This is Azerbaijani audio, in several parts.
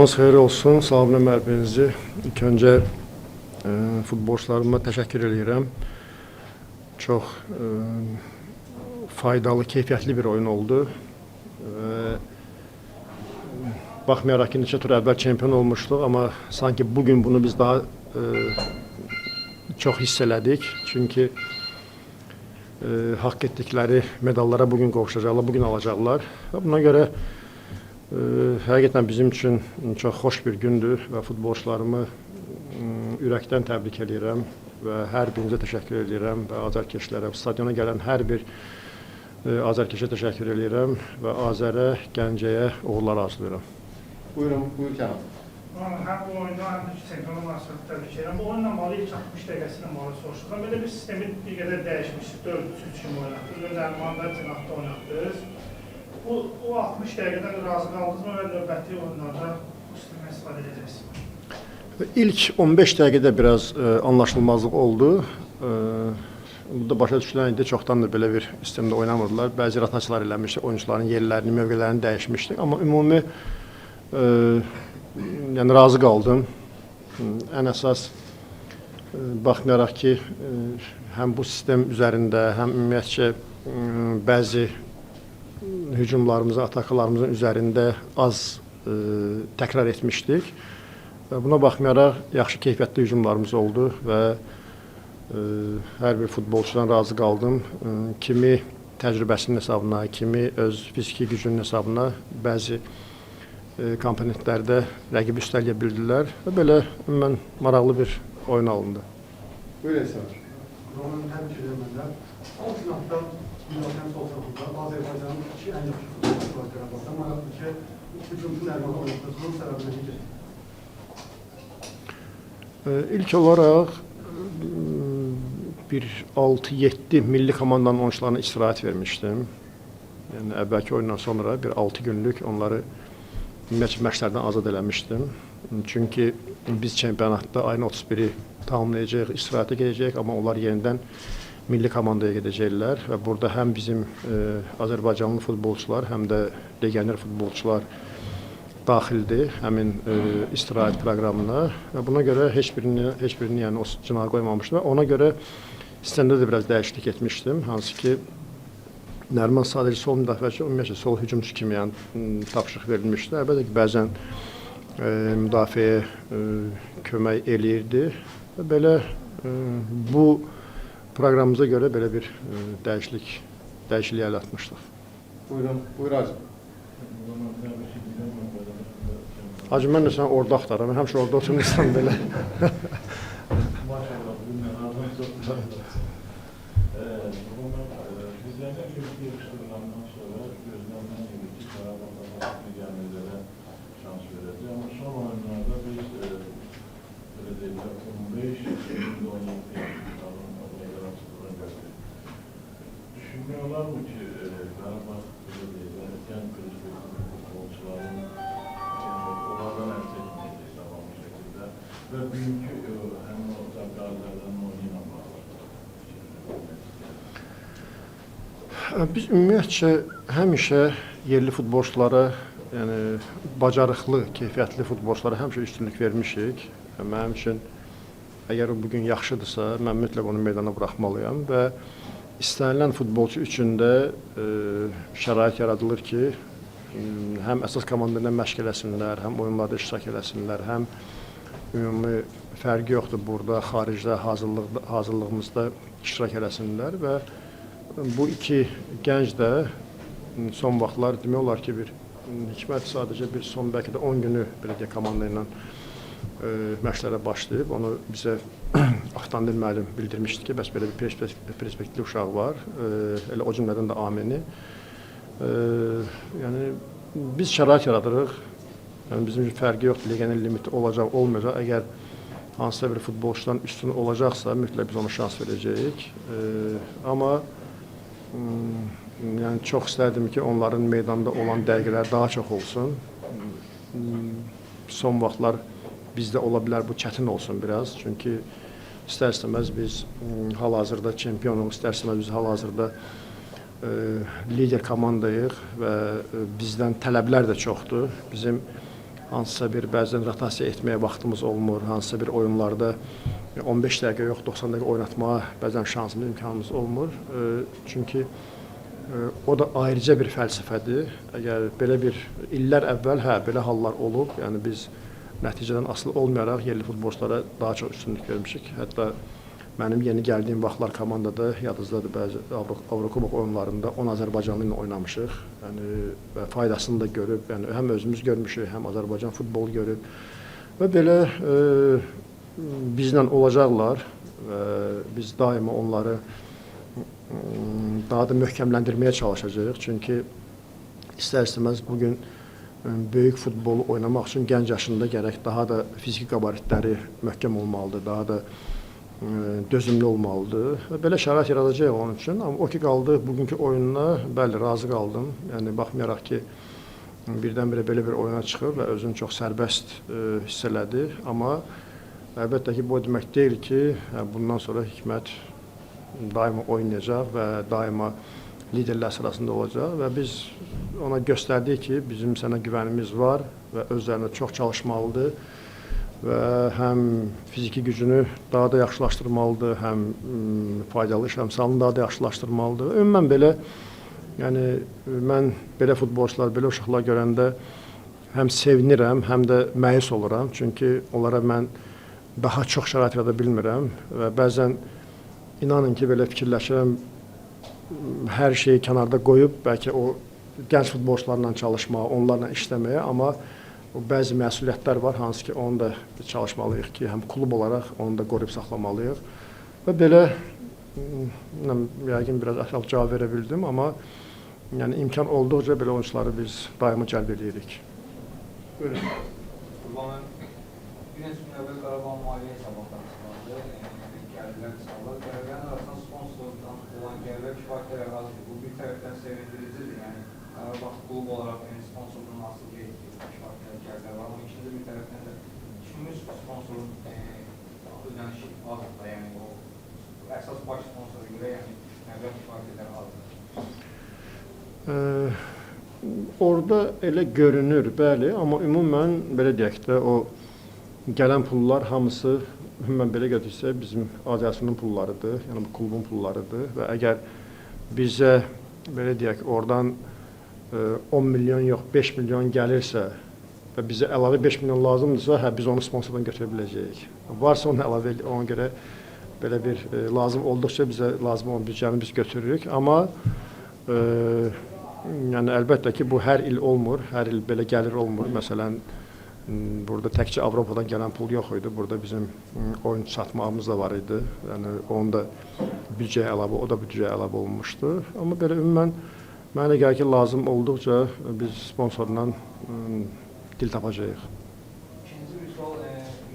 Xeyir olsun, salamlayım hər birinizi. İlk öncə futbolçularıma təşəkkür edirəm. Çox faydalı, keyfiyyətli bir oyun oldu. Baxmayaraq ki, neçə tur əvvəl çempion olmuşduq, amma sanki bugün bunu biz daha çox hiss elədik. Çünki haqq etdikləri medallara bugün qovuşacaqlar, bugün alacaqlar. Buna görə həqiqətən bizim üçün çox xoş bir gündür və futbolçularımı ürəkdən təbrik edirəm və hər birinizə təşəkkür edirəm və azərkeşlərə, stadiona gələn hər bir azərkeşə təşəkkür edirəm və Azərə, Gəncəyə uğurlar arzulayıram. Buyurun, buyur Kənan. Həm bu oyunda, həm də ki, çempionluq münasibəti təbrik edirəm. Bu oyunla bağlı ilk 60 dəqiqəsindən bağlı soruşduq. Belə bir sistemi bir qədər dəyişmişdik, 4-3-3 kimi oynatdınız, Əlmanlar cinahda oynatdınız. Bu 60 dəqiqədən razı qaldınızmı və növbəti oyunlarda bu sistemdən istifadə edəcəksiniz? İlk 15 dəqiqədə biraz anlaşılmazlıq oldu. Burada başa düşülən idi, çoxdandır belə bir sistemdə oynamırdılar. Bəzi rotaçılar eləmişdik, oyuncuların yerlərini, mövqələrini dəyişmişdik. Amma ümumi yəni razı qaldım. Ən əsas baxmayaraq ki, həm bu sistem üzərində, həm ümumiyyətcə bəzi hücumlarımızın, atakalarımızın üzərində az təkrar etmişdik. Buna baxmayaraq yaxşı keyfiyyətli hücumlarımız oldu və hər bir futbolçudan razı qaldım. Kimi təcrübəsinin hesabına, kimi öz fiziki gücünün hesabına bəzi komponentlərdə rəqibi üstələyə bildilər və belə ümumən maraqlı bir oyun alındı. Buyur Esra. Romanın təbrik edirəm məndən. Alt cinahdan müdafiənin sol tərəfində Azərbaycanın iki ən yaxşı futbolçusu var Qarabağda. Maraqlı ki, hücumçu Nərman oynatdığının səbəbi necə? İlk olaraq bir 6-7 milli komandanın oyuncularına istirahət vermişdim. Yəni əvvəlki oyundan sonra bir 6 günlük onları məşqlərdən azad eləmişdim. Çünki biz çempionatda ayın 31-i tamamlayacağıq, istirahətə gedəcəyik, amma onlar yenidən milli komandaya gedəcəklər və burada həm bizim Azərbaycanlı futbolçular, həm də legioner futbolçular daxildir həmin istirahət proqramına və buna görə heç birini yəni o cinaha qoymamışdım və ona görə sistemdə də biraz dəyişiklik etmişdim, hansı ki Nərman sadəcə sol müdafiəçi, ümumiyyətlə sol hücumçu kimi yəni tapşırıq verilmişdi. Əlbəttə ki, bəzən müdafiəyə kömək eləyirdi və belə bu proqramımıza görə belə bir dəyişiklik yaratmışdıq. Buyurun, buyur Hacı. Hacı, mən də sən orada axtarım, həmişə orada oturmuşsan belə. Maşallah, bugün razı çok bizlerden çok yarıştırılandan sonra gözlemden gibi ki Karabağ'da farklı gelmelere şans verildi. Ama son oyunlarda biz öyle değil, 15, 17 yaşlarında gördük. Düşünmüyorlar mı ki Karabağ Belediye'de erken perspektifli futbolcuların olardan elde etmeyeceği tamam bir şekilde ve büyük hem o taklarlardan oynayamazlar. Biz ümumiyyətcə həmişə yerli futbolçulara, yəni bacarıqlı, keyfiyyətli futbolçulara həmişə üstünlük vermişik. Mənim üçün əgər o bugün yaxşıdırsa, mən mütləq onu meydana buraxmalıyam və istənilən futbolçu üçün də şərait yaradılır ki, həm əsas komandayla məşq eləsinlər, həm oyunlarda iştirak eləsinlər, həm ümumi fərqi yoxdur burada, xaricdə hazırlığımızda iştirak eləsinlər və bu iki gənc də son vaxtlar demək olar ki, bir Hikmət sadəcə bir son bəlkə də 10 günü belə deyək komanda ilə məşqlərə başlayıb. Onu bizə Avtandil müəllim bildirmişdi ki, bəs belə bir perspektivli uşaq var. Elə o cümlədən də amini. Yəni biz şərait yaradırıq. Yəni bizim üçün fərqi yoxdur, legioner limiti olacaq, olmayacaq. Əgər hansısa bir futbolçudan üstün olacaqsa, mütləq biz ona şans verəcəyik. Amma yəni çox istərdim ki, onların meydanda olan dəqiqələr daha çox olsun. Son vaxtlar bizdə ola bilər bu çətin olsun biraz. Çünki istər-istəməz biz hal-hazırda çempionuq, istər-istəməz biz hal-hazırda lider komandayıq və bizdən tələblər də çoxdur. Bizim hansısa bir bəzən rotasiya etməyə vaxtımız olmur, hansısa bir oyunlarda 15 dəqiqə yox, 90 dəqiqə oynatmağa bəzən şansımız, imkanımız olmur. Çünki o da ayrıca bir fəlsəfədir. Əgər belə bir illər əvvəl belə hallar olub, yəni biz nəticədən asılı olmayaraq yerli futbolçulara daha çox üstünlük vermişik. Hətta mənim yeni gəldiyim vaxtlar komandada yadınızdadır, bəzi Avrokubok oyunlarında 10 Azərbaycanlı ilə oynamışıq. Yəni və faydasını da görüb, yəni həm özümüz görmüşük, həm Azərbaycan futbolu görüb. Və belə bizlə olacaqlar və biz daima onları daha da möhkəmləndirməyə çalışacağıq. Çünki istər-istəməz bugün böyük futbolu oynamaq üçün gənc yaşında gərək daha da fiziki qabaritləri möhkəm olmalıdır, daha da dözümlü olmalıdır. Belə şərait yaradacaq onun üçün. Amma o ki qaldı bugünkü oyununa, bəli, razı qaldım. Yəni baxmayaraq ki, birdən-birə belə bir oyuna çıxıb və özünü çox sərbəst hiss elədi. Amma əlbəttə ki, bu demək deyil ki, bundan sonra Hikmət daima oynayacaq və daima liderlər sırasında olacaq və biz ona göstərdik ki, bizim sənə güvənimiz var və özlərinə çox çalışmalıdır və həm fiziki gücünü daha da yaxşılaşdırmalıdır, həm faydalı iş əmsalını daha da yaxşılaşdırmalıdır. Ümumən belə, yəni mən belə futbolçular, belə uşaqlar görəndə həm sevinirəm, həm də məyus oluram. Çünki onlara mən daha çox şərait yarada bilmirəm və bəzən inanın ki, belə fikirləşirəm, hər şeyi kənarda qoyub, bəlkə o gənc futbolçularla çalışmağa, onlarla işləməyə, amma bəzi məsuliyyətlər var, hansı ki, onu da çalışmalıyıq ki, həm klub olaraq onu da qoruyub saxlamalıyıq. Və belə, yəqin biraz ətraf cavab verə bildim, amma yəni, imkan olduqca belə oyuncuları biz daima cəlb edirik. Buyurun. Qurbanın bir neçə gün əvvəl Qarabağ maliyyə hesabatları çıxardı. Gəldilər çıxarlar. Gəlirlərin arasında sponsordan olan gəlirlər kifayət qədər azdır. Bu bir tərəfdən sevindiricidir. Yəni Qarabağ klub olaraq sponsordan asılı kifayət qədər gəlirlər var. Amma ikinci bir tərəfdən də düşünmüş sponsorun ödənişi azdır. Yəni o əsas baş sponsora görə yəni məbləğ kifayət qədər azdır. Orada elə görünür, bəli, amma ümumən belə deyək də o gələn pullar hamısı ümumən belə götürsə bizim aidiyyatının pullarıdır, yəni bu klubun pullarıdır və əgər bizə belə deyək oradan 10 milyon yox 5 milyon gəlirsə və bizə əlavə 5 milyon lazımdırsa, biz onu sponsordan götürə biləcəyik. Varsa onu əlavə ona görə belə bir lazım olduqca bizə lazım olan büdcəni biz götürürük, amma yəni əlbəttə ki, bu hər il olmur, hər il belə gəlir olmur. Məsələn, burada təkcə Avropadan gələn pul yox idi, burada bizim oyuncu satmağımız da var idi. Yəni, onun da büdcəyə əlavə, o da büdcəyə əlavə olunmuşdu. Amma belə ümumən, mənə gəlir ki, lazım olduqca biz sponsorla dil tapacağıq. İkinci bir sual,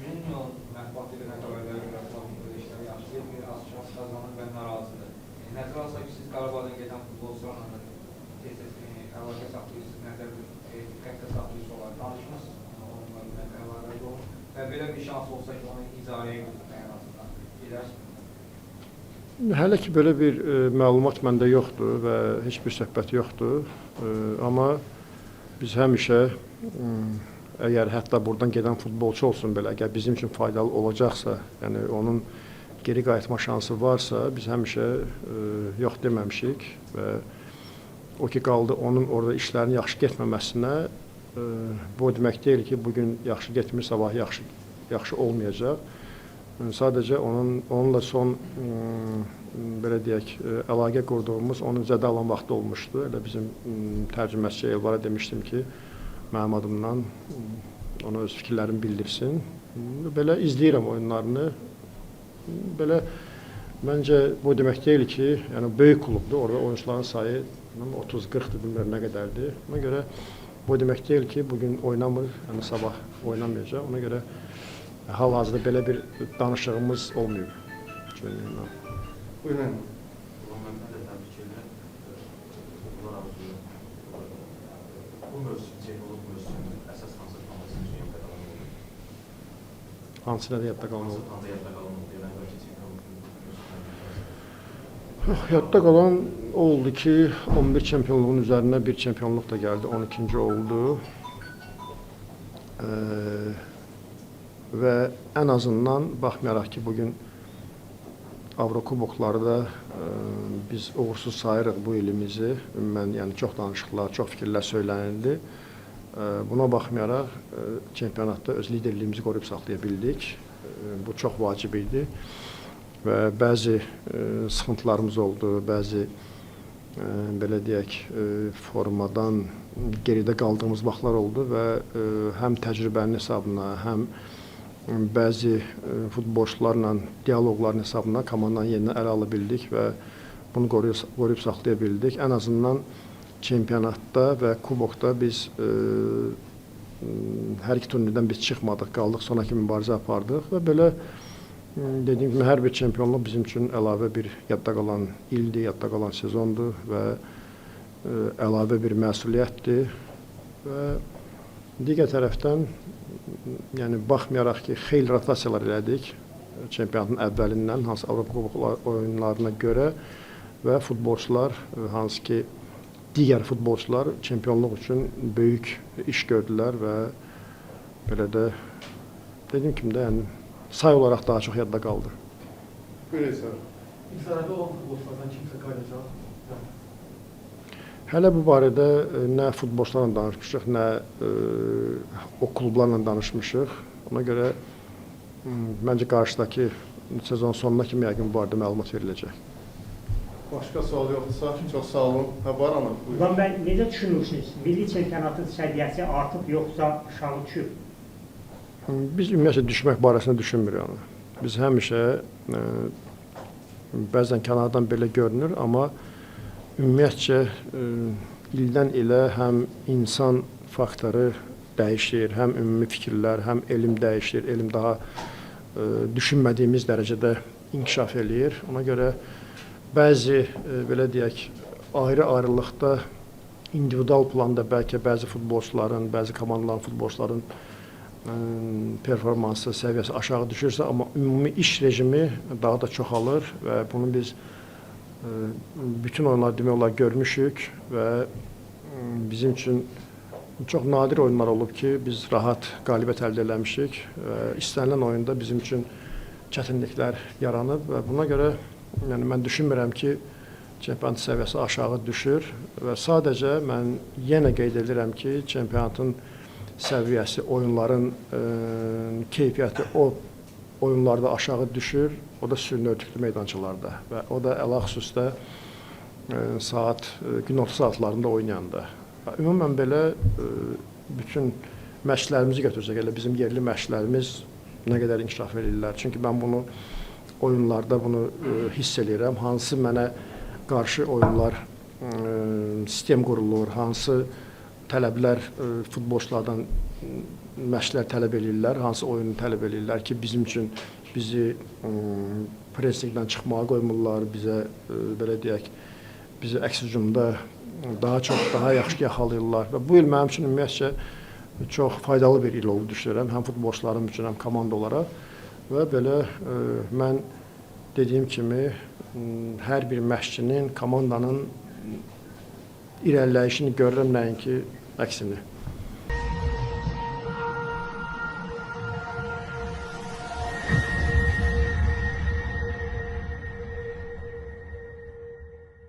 Junior mətbuatı ilə xəbərləri biraz işləri yaşayır, bir az şans qazanır və narazıdır. Nəzərə alsaq ki, siz Qarabağdan gedən futbolçularla əlaqə saxlayırsınız, diqqətdə saxlayırsınız olaraq danışmısınız, onlarla əlaqədə olun və belə bir şans olsa ki, onu icarəyə götürmək ən azından gedərsiniz. Hələ ki, belə bir məlumat məndə yoxdur və heç bir söhbət yoxdur, amma biz həmişə, əgər hətta buradan gedən futbolçu olsun belə, əgər bizim üçün faydalı olacaqsa, yəni onun geri qayıtma şansı varsa, biz həmişə yox deməmişik və o ki qaldı onun orada işlərin yaxşı getməməsinə, bu demək deyil ki, bugün yaxşı getmir, sabah yaxşı olmayacaq. Sadəcə onunla son, belə deyək, əlaqə qurduğumuz, onun zədə alan vaxtı olmuşdu. Elə bizim tərcüməçi Elvara demişdim ki, mənim adımdan ona öz fikirlərimi bildirsin. Belə izləyirəm oyunlarını. Belə, məncə bu demək deyil ki, yəni böyük klubdur, orada oyuncuların sayı 30-40-dır, bilmirəm nə qədərdir. Ona görə bu demək deyil ki, bugün oynamır, yəni sabah oynamayacaq. Ona görə hal-hazırda belə bir danışığımız olmuyor. Buyurun. Bu mövsüm, çempionluq mövsümünün əsas hansı komandası üçün yadda qalan oldu? Hansı nədə yadda qalan oldu? Hansı yadda qalan oldu? Yəni, bəlkə çempionluq Yadda qalan oldu ki, 11 çempionluğun üzərinə bir çempionluq da gəldi, 12-ci oldu. Və ən azından baxmayaraq ki, bugün Avrokuboklarda biz uğursuz sayırıq bu ilimizi. Ümumən, yəni çox danışıqlar, çox fikirlər söylənildi. Buna baxmayaraq çempionatda öz liderliyimizi qoruyub saxlaya bildik. Bu çox vacib idi və bəzi sıxıntılarımız oldu, bəzi belə deyək, formadan geridə qaldığımız vaxtlar oldu və həm təcrübənin hesabına, həm bəzi futbolçularla dialoqların hesabına komandanı yenidən ələ ala bildik və bunu qoruyub saxlaya bildik. Ən azından çempionatda və kubokda biz hər iki turnirdən biz çıxmadıq, qaldıq, sonraki mübarizə apardıq və belə dediyim kimi hər bir çempionluq bizim üçün əlavə bir yadda qalan ildir, yadda qalan sezondur və əlavə bir məsuliyyətdir və digər tərəfdən yəni baxmayaraq ki, xeyli rotasiyalar elədik çempionatın əvvəlindən, hansı Avropa Kubok oyunlarına görə və futbolçular, hansı ki, digər futbolçular çempionluq üçün böyük iş gördülər və belə də dediyim kimi də yəni say olaraq daha çox yadda qaldı. Buyur Eysər. İsrail'de olan futbolculardan kimse kaynayacaq. Hələ bu barədə nə futbolçularla danışmışıq, nə o klublarla danışmışıq. Ona görə məncə qarşıdakı sezon sonuna kimi yəqin bu barədə məlumat veriləcək. Başqa sual yoxdursa, çox sağ olun. Var ana. Ulan bəy, necə düşünürsünüz? Milli çempionatın səviyyəsi artıb yoxsa aşağı düşüb? Biz ümumiyyətlə düşmək barəsində düşünmürük. Biz həmişə bəzən kənardan belə görünür, amma ümumiyyətcə ildən ilə həm insan faktoru dəyişir, həm ümumi fikirlər, həm elm dəyişir, elm daha düşünmədiyimiz dərəcədə inkişaf eləyir. Ona görə bəzi belə deyək, ayrı-ayrılıqda individual planda bəlkə bəzi futbolçuların, bəzi komandaların futbolçuların performansı, səviyyəsi aşağı düşürsə, amma ümumi iş rejimi daha da çoxalır və bunu biz bütün oyunlar demək olar görmüşük və bizim üçün çox nadir oyunlar olub ki, biz rahat qalibiyyət əldə eləmişik və istənilən oyunda bizim üçün çətinliklər yaranıb və buna görə yəni mən düşünmürəm ki, çempionat səviyyəsi aşağı düşür və sadəcə mən yenə qeyd edirəm ki, çempionatın səviyyəsi, oyunların keyfiyyəti o oyunlarda aşağı düşür, o da sürünün örtüklü meydançalarda və o da əl-xüsusda günorta saatlarında oynayanda. Ümumən belə bütün məşqlərimizi götürsək, elə bizim yerli məşqlərimiz nə qədər inkişaf edirlər. Çünki mən bunu oyunlarda bunu hiss edirəm. Hansı mənə qarşı oyunlar sistem qurulur, hansı tələblər futbolçulardan məşqlər tələb edirlər, hansı oyunu tələb edirlər ki, bizim üçün bizi pressingdən çıxmağa qoymurlar, bizə belə deyək, bizi əks hücumda daha çox, daha yaxşı yaxalayırlar və bu il mənim üçün ümumiyyətcə çox faydalı bir il oldu düşünürəm, həm futbolçularım üçün, həm komanda olaraq və belə mən dediyim kimi hər bir məşqçinin, komandanın irəliləyişini görürəm, nəinki əksini.